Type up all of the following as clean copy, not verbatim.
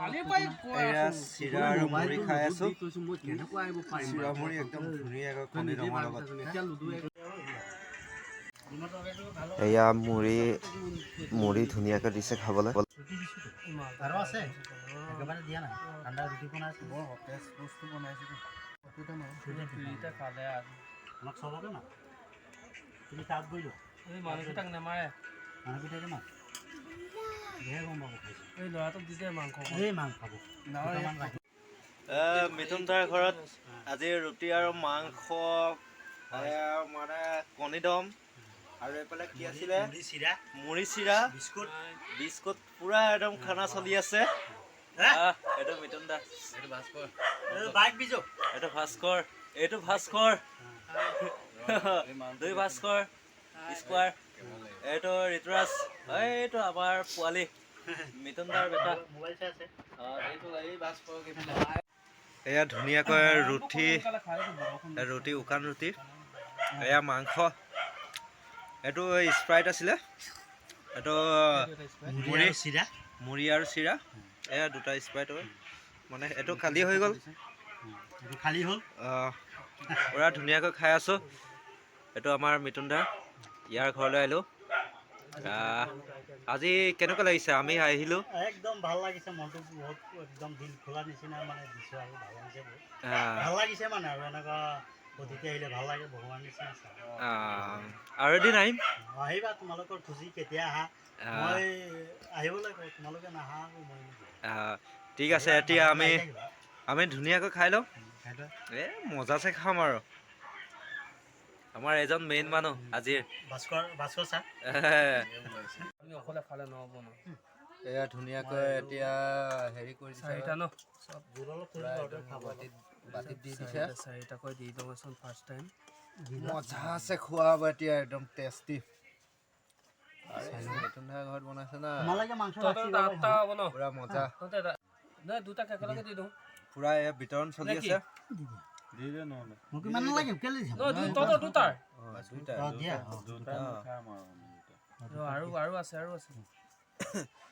এয়া চিৰা আৰু মুড়ি খাই আছো চিৰা মুড়ি একদম ধুনীয়াকৈ কণী ৰঙৰ লগত এয়া মুড়ি ধুনীয়াকৈ দিছে খাবলৈ মিথুন দাৰ ঘৰত আজি ৰুটি আৰু মাংস মানে কণী দম আৰু এইফালে কি আছিলে মুড়ি চিৰা বিস্কুট পুৰা একদম খানা চলি আছে এইটো মিথুন দা এইটো ভাস্কৰ এইটো ভাস্কৰ দুই ভাস্কৰ স্কোৱাৰ এইটো ঋতুৰাজ এইটো আমাৰ পোৱালি মিথুন দাৰ বেটা এয়া ধুনীয়াকৈ ৰুটি শুকান ৰুটি এয়া মাংস এইটো স্প্ৰাইট আছিলে এইটো মুড়ি আৰু চিৰা এয়া দুটা স্প্ৰাইট হয় মানে এইটো খালী হৈ গ'ল পুৰা ধুনীয়াকৈ খাই আছোঁ এইটো আমাৰ মিথুন দা ইয়াৰ ঘৰলৈ আহিলোঁ আজি কেনেকুৱা লাগিছে আমি আহিলোঁ একদম ভাল লাগিছে মনটো বহুত একদম দিল খোলা নিচিনা মানে দিছোঁ আৰু ভাল লাগিছে ভাল লাগিছে মানে আৰু এনেকুৱা অতিথি আহিলে ভাল লাগে ভগৱান নিচিনা আৰু এদিন আহিম আহিবা তোমালোকৰ খুচি কেতিয়া আহা মই আহিব লাগিব তোমালোকে নাহা ঠিক আছে এতিয়া আমি ধুনীয়াকৈ খাই লওঁ মজাছে খাম আৰু আমাৰ এজন মেইন মানুহ আজিৰ ভাস্কৰ ছাৰ এয়া ধুনীয়াকৈ এতিয়া হেৰি কৰিছে বাতিত দি দিছে মজা আছে খোৱা হ'ব এতিয়া একদম টেষ্টি ঘৰত বনাইছে না পুৰা মজা পুৰা বিতৰণ চলি আছে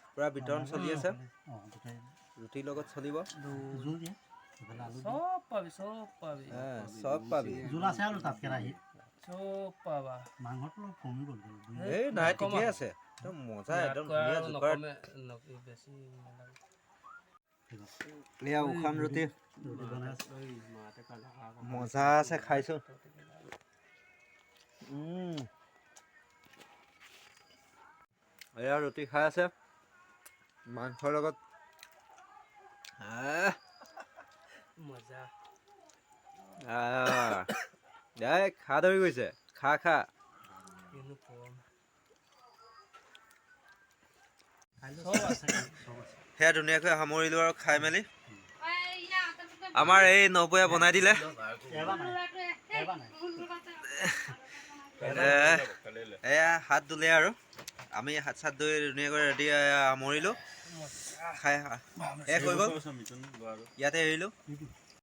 পুৰা বিতৰণ চলি আছে ৰুটিৰ লগত চলিব চব পাবি এই নাই ঠিকেই আছে একদম মজা একদম এয়া উখান ৰুটি মজা আছে খাইছো এয়া ৰুটি খাই আছে মাংসৰ লগত খা ধৰি গৈছে খা সেয়া ধুনীয়াকৈ সামৰিলো আৰু খাই মেলি আমাৰ এই নবৌয়ে বনাই দিলে এয়া হাত ধুলে আৰু আমি হাত চাত ধুই ধুনীয়াকৈ ৰেডি সামৰিলোঁ খাই শেষ হৈ গ'ল ইয়াতে এৰিলোঁ